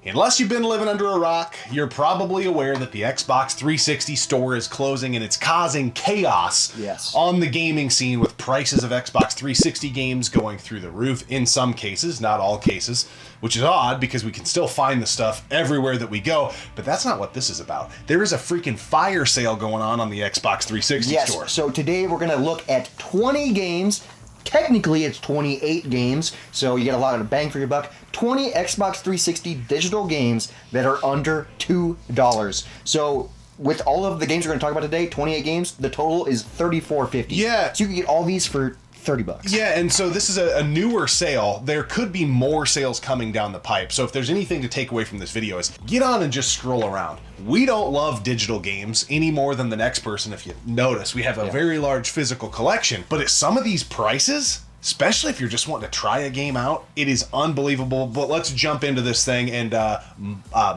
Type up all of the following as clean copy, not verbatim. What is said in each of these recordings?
Unless you've been living under a rock, you're probably aware that the Xbox 360 store is closing and it's causing chaos on the gaming scene with prices of Xbox 360 games going through the roof in some cases, not all cases, which is odd because we can still find the stuff everywhere that we go, but that's not what this is about. There is a freaking fire sale going on the Xbox 360 store. So today we're going to look at 20 games. Technically, it's 28 games, so you get a lot of bang for your buck. 20 Xbox 360 digital games that are under $2. So with all of the games we're going to talk about today, 28 games, the total is $34.50. Yeah. So you can get all these for $30. Yeah, and so this is a newer sale. There could be more sales coming down the pipe. So if there's anything to take away from this video is get on and just scroll around. We don't love digital games any more than the next person. If you notice, we have a very large physical collection, but at some of these prices, especially if you're just wanting to try a game out, it is unbelievable. But let's jump into this thing and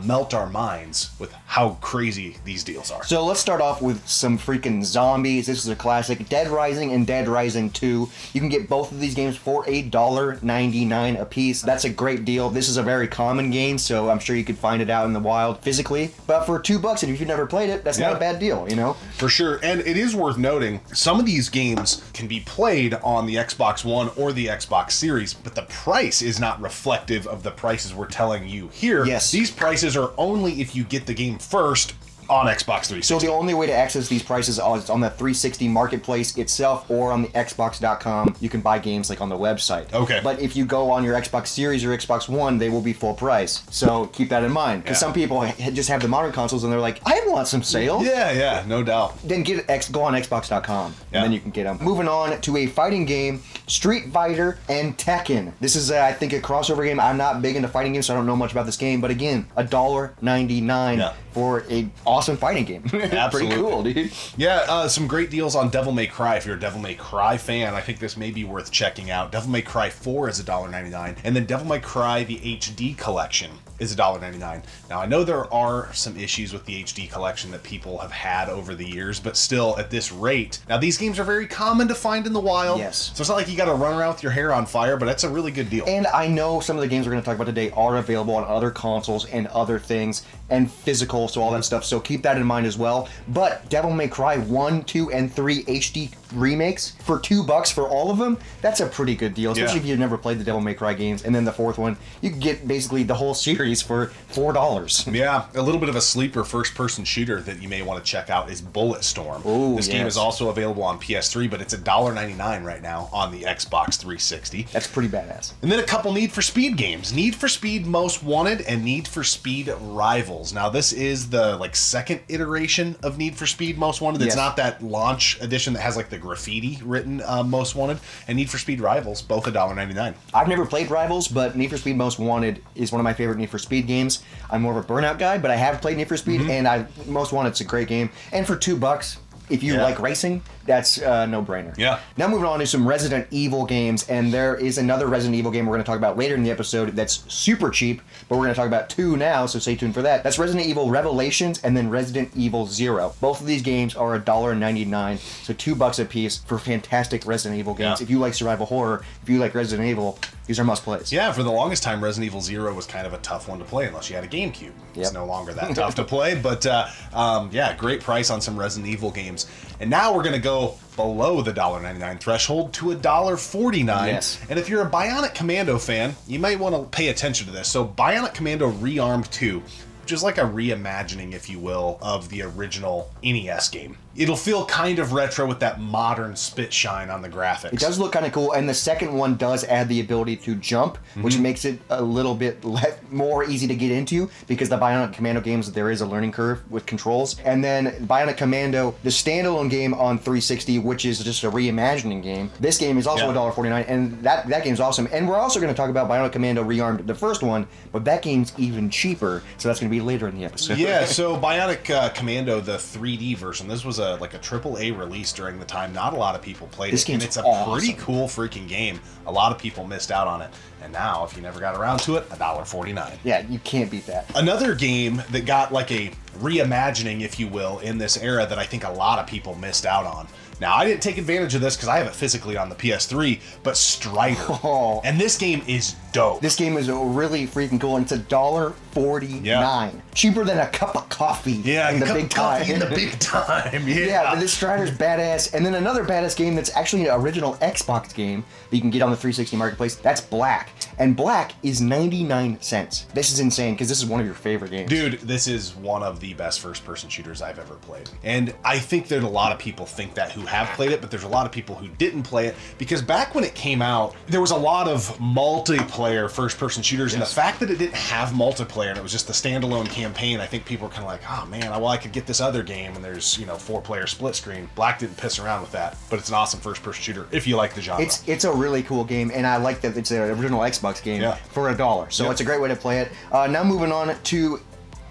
melt our minds with how crazy these deals are. So let's start off with some freaking zombies. This is a classic. Dead Rising and Dead Rising 2. You can get both of these games for $1.99 a piece. That's a great deal. This is a very common game, so I'm sure you could find it out in the wild physically. But for $2, and if you've never played it, that's not a bad deal, you know? For sure. And it is worth noting, some of these games can be played on the Xbox One or the Xbox Series, but the price is not reflective of the prices we're telling you here. Yes. These prices are only if you get the game first on Xbox 360. So the only way to access these prices is on the 360 marketplace itself or on the Xbox.com. You can buy games like on the website. Okay. But if you go on your Xbox Series or Xbox One, they will be full price. So keep that in mind. Because some people just have the modern consoles and they're like, I want some sales. Yeah, no doubt. Then go on Xbox.com and then you can get them. Moving on to a fighting game, Street Fighter and Tekken. This is, I think, a crossover game. I'm not big into fighting games, so I don't know much about this game. But again, $1.99 for a awesome fighting game. Absolutely. Pretty cool, dude. Yeah, some great deals on Devil May Cry. If you're a Devil May Cry fan, I think this may be worth checking out. Devil May Cry 4 is $1.99, and then Devil May Cry the HD collection is $1.99. Now, I know there are some issues with the HD collection that people have had over the years, but still, at this rate, now these games are very common to find in the wild. Yes. So it's not like you got to run around with your hair on fire, but that's a really good deal. And I know some of the games we're going to talk about today are available on other consoles and other things, and physical, so all that stuff. So keep that in mind as well. But Devil May Cry 1, 2, and 3 HD remakes for $2 for all of them, that's a pretty good deal, especially if you've never played the Devil May Cry games. And then the fourth one, you can get basically the whole series for $4. Yeah, a little bit of a sleeper first-person shooter that you may want to check out is Bulletstorm. Ooh, this game is also available on PS3, but it's $1.99 right now on the Xbox 360. That's pretty badass. And then a couple Need for Speed games. Need for Speed Most Wanted and Need for Speed Rivals. Now, this is the second iteration of Need for Speed Most Wanted. It's not that launch edition that has the graffiti written Most Wanted. And Need for Speed Rivals, both $1.99. I've never played Rivals, but Need for Speed Most Wanted is one of my favorite Need for Speed games. I'm more of a Burnout guy, but I have played Need for Speed, and Most Wanted's a great game. And for $2, if you like racing, that's a no-brainer. Yeah. Now moving on to some Resident Evil games, and there is another Resident Evil game we're going to talk about later in the episode that's super cheap, but we're going to talk about two now, so stay tuned for that. That's Resident Evil Revelations and then Resident Evil Zero. Both of these games are $1.99, so $2 a piece for fantastic Resident Evil games. Yeah. If you like survival horror, if you like Resident Evil, these are must-plays. Yeah, for the longest time, Resident Evil Zero was kind of a tough one to play unless you had a GameCube. It's no longer that tough to play, but yeah, great price on some Resident Evil games. And now we're going to go below the $1.99 threshold to $1.49. Yes. And if you're a Bionic Commando fan, you might want to pay attention to this. So Bionic Commando Rearmed 2, which is like a reimagining, if you will, of the original NES game. It'll feel kind of retro with that modern spit shine on the graphics. It does look kind of cool, and the second one does add the ability to jump, which makes it a little bit more easy to get into, because the Bionic Commando games, there is a learning curve with controls. And then Bionic Commando, the standalone game on 360, which is just a reimagining game, this game is also $1.49, and that game's awesome. And we're also going to talk about Bionic Commando Rearmed, the first one, but that game's even cheaper, so that's going to be later in the episode. Yeah, so Bionic Commando, the 3D version, this was a AAA release during the time. Not a lot of people played this it, and it's a pretty cool freaking game. A lot of people missed out on it. And now, if you never got around to it, $1.49. Yeah, you can't beat that. Another game that got like a reimagining, if you will, in this era that I think a lot of people missed out on. Now, I didn't take advantage of this because I have it physically on the PS3, but Strider. Oh. And this game is dope. This game is really freaking cool, and it's $1.49. Yeah. Cheaper than a cup of coffee in the big time. In the big time, Yeah, but this Strider's badass. And then another badass game that's actually an original Xbox game that you can get on the 360 Marketplace, that's Black. And Black is 99 cents. This is insane because this is one of your favorite games. Dude, this is one of the best first-person shooters I've ever played. And I think that a lot of people think that who have played it, but there's a lot of people who didn't play it because back when it came out, there was a lot of multiplayer first-person shooters, and the fact that it didn't have multiplayer and it was just the standalone campaign, I think people were kind of like, oh man, well I could get this other game and there's, 4-player split screen. Black didn't piss around with that, but it's an awesome first-person shooter if you like the genre. It's a really cool game, and I like that it's an original Xbox game for $1. So it's a great way to play it. Now moving on to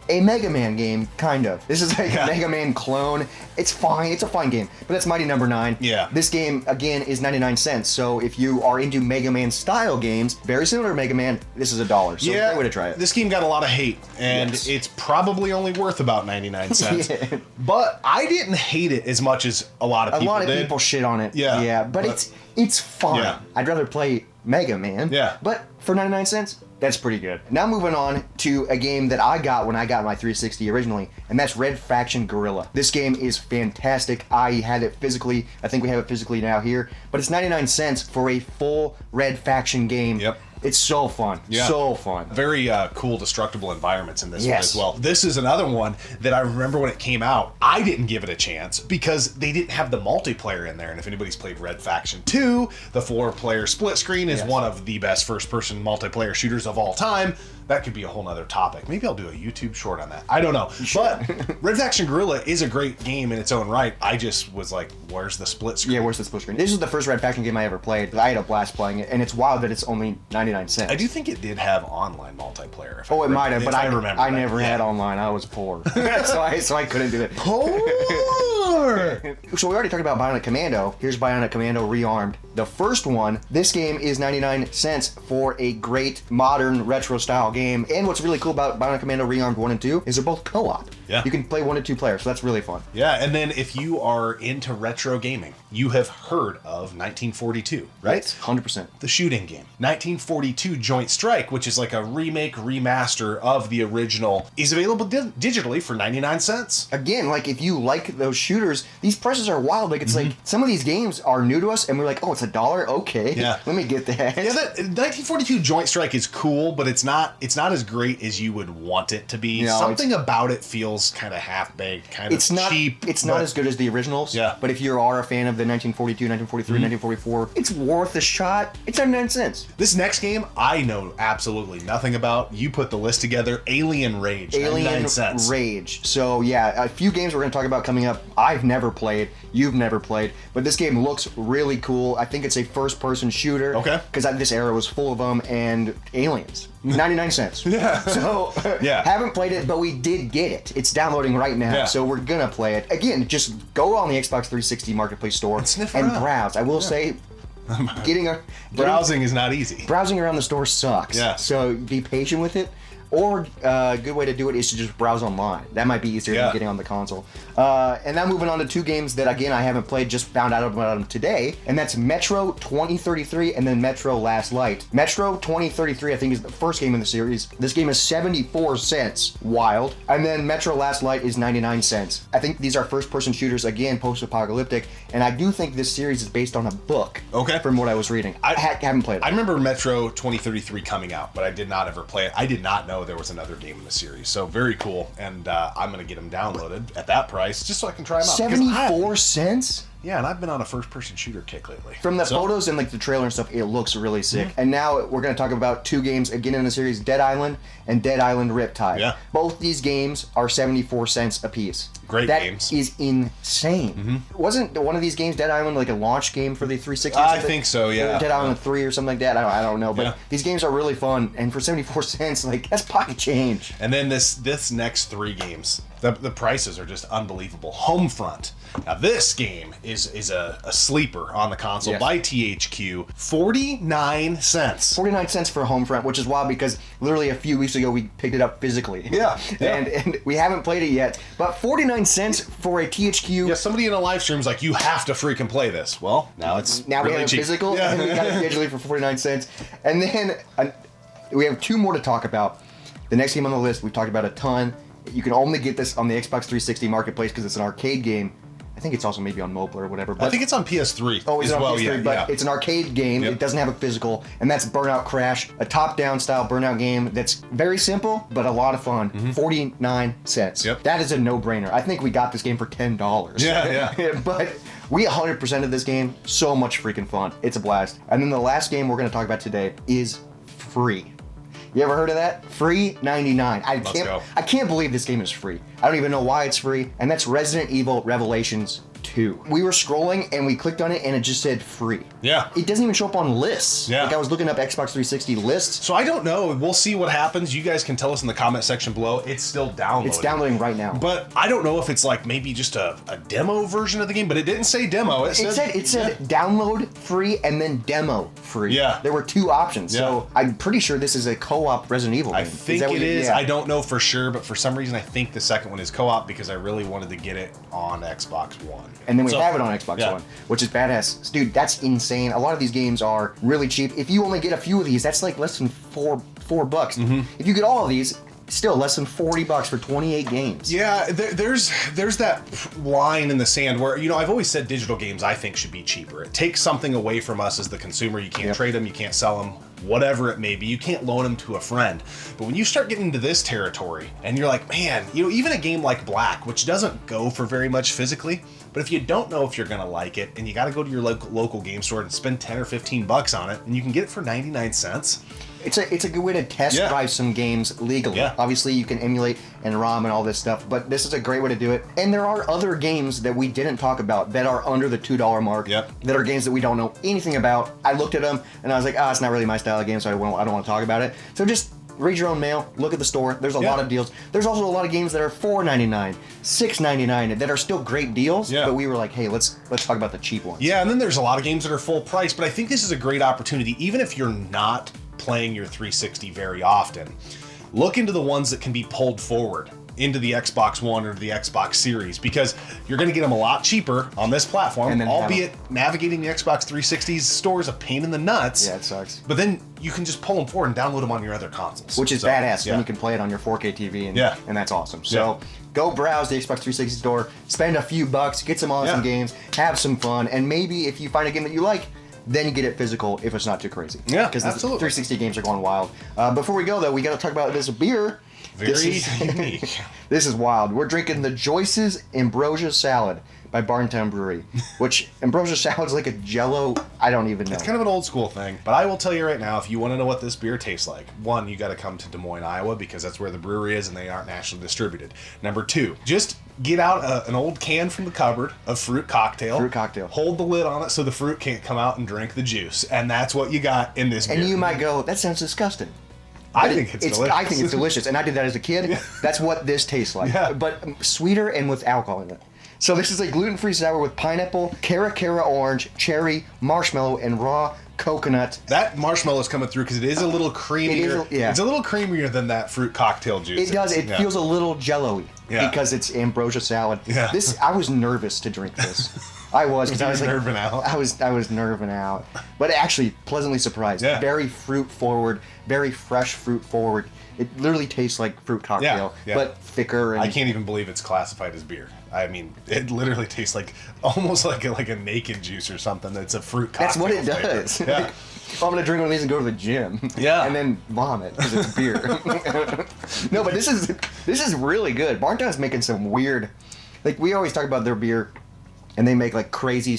a Mega Man game, kind of. This is like a Mega Man clone. It's fine. It's a fine game. But that's Mighty Number 9. Yeah. This game, again, is 99 cents. So if you are into Mega Man style games, very similar to Mega Man, this is $1. So it's a great way to try it. This game got a lot of hate, and it's probably only worth about 99 cents. But I didn't hate it as much as a lot of people did. A lot of people shit on it. Yeah. Yeah, but it's fine. Yeah. I'd rather play Mega Man. Yeah. But for 99 cents, that's pretty good. Now moving on to a game that I got when I got my 360 originally, and that's Red Faction Guerrilla. This game is fantastic. I had it physically. I think we have it physically now here, but it's 99 cents for a full Red Faction game. Yep. It's so fun. Yeah. So fun. Very cool destructible environments in this one as well. This is another one that I remember when it came out, I didn't give it a chance because they didn't have the multiplayer in there. And if anybody's played Red Faction 2, the 4-player split screen is one of the best first-person multiplayer shooters of all time. That could be a whole nother topic. Maybe I'll do a YouTube short on that. I don't know. But Red Faction Guerrilla is a great game in its own right. I just was like, where's the split screen? Yeah, where's the split screen? This is the first Red Faction game I ever played. I had a blast playing it, and it's wild that it's only 99 cents. I do think it did have online multiplayer. It might have, but I remember. I never had online. I was poor. so I couldn't do it. Poor! So we already talked about Bionic Commando. Here's Bionic Commando Rearmed. The first one, this game is 99 cents for a great modern retro style game. And what's really cool about Bionic Commando Rearmed 1 and 2 is they're both co-op. Yeah. You can play 1 and 2 players, so that's really fun. Yeah, and then if you are into retro gaming, you have heard of 1942, right? 100%. The shooting game. 1942 Joint Strike, which is like a remake, remaster of the original, is available digitally for 99 cents. Again, like if you like those shooters, these prices are wild. Like it's like some of these games are new to us and we're like, oh, it's $1? Okay. Yeah. Let me get that. Yeah, that 1942 Joint Strike is cool, but it's not as great as you would want it to be. No, something about it feels kind of half-baked, kind of cheap. It's not as good as the originals. Yeah. But if you are a fan of the 1942, 1943, 1944, it's worth a shot. It's 99 cents. This next game, I know absolutely nothing about. You put the list together. Alien Rage, 99 cents. Rage. So yeah, a few games we're going to talk about coming up. I've never played. You've never played. But this game looks really cool. I think it's a first-person shooter. Okay. Because this era was full of them and aliens. 99 cents. Yeah. So, haven't played it, but we did get it. It's downloading right now, so we're gonna play it. Again, just go on the Xbox 360 Marketplace store and browse. I will say, browsing is not easy. Browsing around the store sucks. Yeah. So be patient with it. Or a good way to do it is to just browse online. That might be easier than getting on the console. And now moving on to two games that, again, I haven't played, just found out about them today. And that's Metro 2033 and then Metro Last Light. Metro 2033, I think, is the first game in the series. This game is 74 cents. Wild. And then Metro Last Light is 99 cents. I think these are first-person shooters, again, post-apocalyptic. And I do think this series is based on a book. Okay. From what I was reading. I haven't played it. I remember Metro 2033 coming out, but I did not ever play it. I did not know there was another game in the series. So very cool. And I'm going to get them downloaded at that price just so I can try them out. 74 cents? Yeah, and I've been on a first-person shooter kick lately. From the photos and like the trailer and stuff, it looks really sick. And now we're going to talk about two games again in the series, Dead Island and Dead Island Riptide. Yeah. Both these games are 74 cents a piece. Great games. That is insane. Wasn't one of these games, Dead Island, like a launch game for the 360? I think so, yeah. Dead Island 3 or something like that. I don't know. But these games are really fun. And for 74 cents, like, that's pocket change. And then this next three games, the prices are just unbelievable. Homefront. Now this game is a sleeper on the console Yes. by THQ. 49 cents. 49 cents for Homefront, which is wild because literally a few weeks ago we picked it up physically. Yeah. And we haven't played it yet. But 49 cents for a THQ. Yeah, somebody in a live stream is like, you have to freaking play this. Well, now it's Now really we have cheap. physical, Yeah. and we got it digitally for 49 cents. And then we have two more to talk about. The next game on the list, we've talked about a ton. You can only get this on the Xbox 360 marketplace because it's an arcade game. I think it's also maybe on mobile or whatever. But I think it's on PS3 Oh, it's as on well. PS3, Yeah, but yeah. it's an arcade game. Yep. It doesn't have a physical, and that's Burnout Crash, a top-down style Burnout game that's very simple, but a lot of fun. 49 cents. Yep. That is a no-brainer. I think we got this game for $10. Yeah. But we 100% of this game. So much freaking fun. It's a blast. And then the last game we're going to talk about today is free. You ever heard of that? Free 99. Let's go. I can't believe this game is free. I don't even know why it's free. And that's Resident Evil Revelations 2. We were scrolling and we clicked on it and it just said free. Yeah. It doesn't even show up on lists. Yeah. Like I was looking up Xbox 360 lists. So I don't know. We'll see what happens. You guys can tell us in the comment section below. It's still downloading. It's downloading right now. But I don't know if it's like maybe just a demo version of the game, but it didn't say demo. It said download free and then demo free. Yeah. There were two options. Yeah. So I'm pretty sure this is a co-op Resident Evil game. I think that what it is. Yeah. I don't know for sure, but for some reason I think the second one is co-op because I really wanted to get it on Xbox One. And then we So, have it on Xbox yeah. One, which is badass. Dude, that's insane. A lot of these games are really cheap. If you only get a few of these, that's like less than $4. Mm-hmm. If you get all of these, still less than $40 for 28 games. Yeah, there's that line in the sand where, you know, I've always said digital games I think should be cheaper. It takes something away from us as the consumer. You can't trade them, you can't sell them, whatever it may be. You can't loan them to a friend. But when you start getting into this territory and you're like, man, you know, even a game like Black, which doesn't go for very much physically, but if you don't know if you're gonna like it and you gotta go to your local game store and spend 10 or 15 bucks on it, and you can get it for 99 cents. It's a good way to test drive some games legally. Yeah. Obviously, you can emulate and ROM and all this stuff, but this is a great way to do it. And there are other games that we didn't talk about that are under the $2 mark. Yep. That are games that we don't know anything about. I looked at them and I was like, it's not really my style of game, so I don't want to talk about it. So just read your own mail, look at the store. There's a lot of deals. There's also a lot of games that are $4.99, $6.99 that are still great deals. Yeah. But we were like, hey, let's talk about the cheap ones. Yeah, and then there's a lot of games that are full price, but I think this is a great opportunity, even if you're not playing your 360 very often. Look into the ones that can be pulled forward into the Xbox One or the Xbox Series, because you're going to get them a lot cheaper on this platform, And then albeit navigating the Xbox 360's store is a pain in the nuts. Yeah, it sucks. But then you can just pull them forward and download them on your other consoles. Which is So, badass. yeah. Then you can play it on your 4K TV, and, Yeah. and that's awesome. So go browse the Xbox 360 store, spend a few bucks, get some awesome games, have some fun, and maybe if you find a game that you like, then you get it physical if it's not too crazy. Yeah, because the absolutely. 360 games are going wild. Before we go, though, we got to talk about this beer. Very unique. This is wild. We're drinking the Joyce's Ambrosia Salad by Barntown Brewery, which Ambrosia Salad is like a Jello. I don't even know. It's kind of an old school thing, but I will tell you right now, if you want to know what this beer tastes like, one, you got to come to Des Moines, Iowa, because that's where the brewery is and they aren't nationally distributed. Number two, just get out an old can from the cupboard of fruit cocktail. Fruit cocktail. Hold the lid on it so the fruit can't come out and drink the juice, and that's what you got in this beer. And you might go, that sounds disgusting. I think it's delicious. I think it's delicious, and I did that as a kid. That's what this tastes like, but sweeter and with alcohol in it. So this is a gluten-free sour with pineapple, cara orange, cherry, marshmallow, and raw coconut. That marshmallow is coming through because it is a little creamier. It's a little creamier than that fruit cocktail juice. It does. It feels a little jello-y because it's ambrosia salad. Yeah. I was nervous to drink this. I was because I was like nerving out. I was nerving out, but actually pleasantly surprised. Yeah. Very fruit forward, very fresh fruit forward. It literally tastes like fruit cocktail, but thicker. And I can't even believe it's classified as beer. I mean, it literally tastes like almost like a naked juice or something. That's a fruit cocktail. That's what it flavor. does. Yeah. Like, I'm gonna drink one of these and go to the gym. Yeah. And then vomit because it's beer. No, but this is really good. Barntown's making some weird. Like we always talk about their beer, and they make like crazy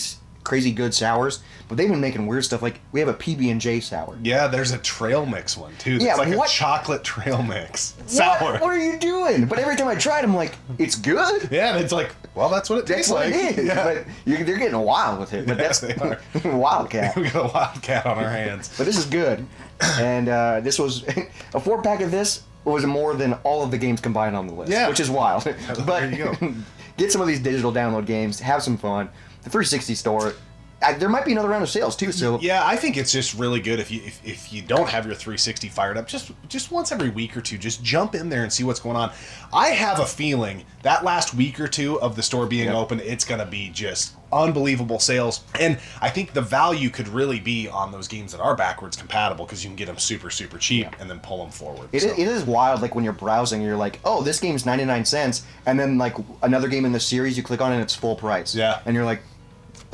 good sours. But they've been making weird stuff. Like we have a PB&J sour. Yeah, there's a trail mix one too. Yeah, It's like what? a chocolate trail mix sour. What are you doing? But every time I tried, I'm like, it's good. Yeah, and it's like, well, that's what it That's tastes what like. it is. Yeah. But they're getting wild with it. But Yes, that's they are. Wildcat. We got a wildcat on our hands. But this is good. And this was a 4-pack of this was more than all of the games combined on the list. Yeah. Which is wild. But There you go. get some of these digital download games, have some fun. the 360 store, there might be another round of sales too. So yeah, I think it's just really good if you don't have your 360 fired up, just once every week or two, just jump in there and see what's going on. I have a feeling that last week or two of the store being open, it's going to be just unbelievable sales. And I think the value could really be on those games that are backwards compatible, because you can get them super, super cheap and then pull them forward. It is wild, like when you're browsing, you're like, oh, this game's 99 cents, and then like another game in the series, you click on it and it's full price. Yeah. And you're like,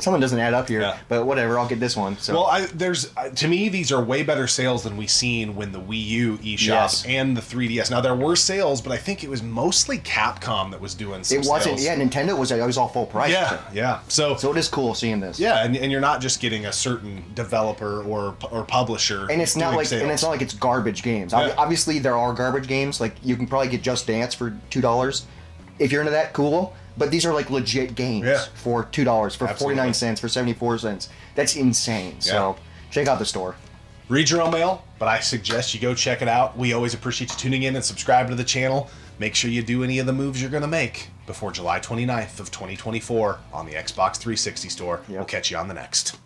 something doesn't add up here, but whatever, I'll get this one. So. Well, to me, these are way better sales than we seen when the Wii U eShop and the 3DS. Now, there were sales, but I think it was mostly Capcom that was doing some It wasn't, sales. Nintendo was all full price. Yeah. So it is cool seeing this. Yeah, and you're not just getting a certain developer or publisher. And it's not like it's garbage games. Yeah. Obviously, there are garbage games. Like you can probably get Just Dance for $2. If you're into that, cool. But these are like legit games for $2, for 49 cents, for 74 cents. That's insane. So check out the store. Read your own mail, but I suggest you go check it out. We always appreciate you tuning in and subscribe to the channel. Make sure you do any of the moves you're going to make before July 29th of 2024 on the Xbox 360 store. We'll catch you on the next.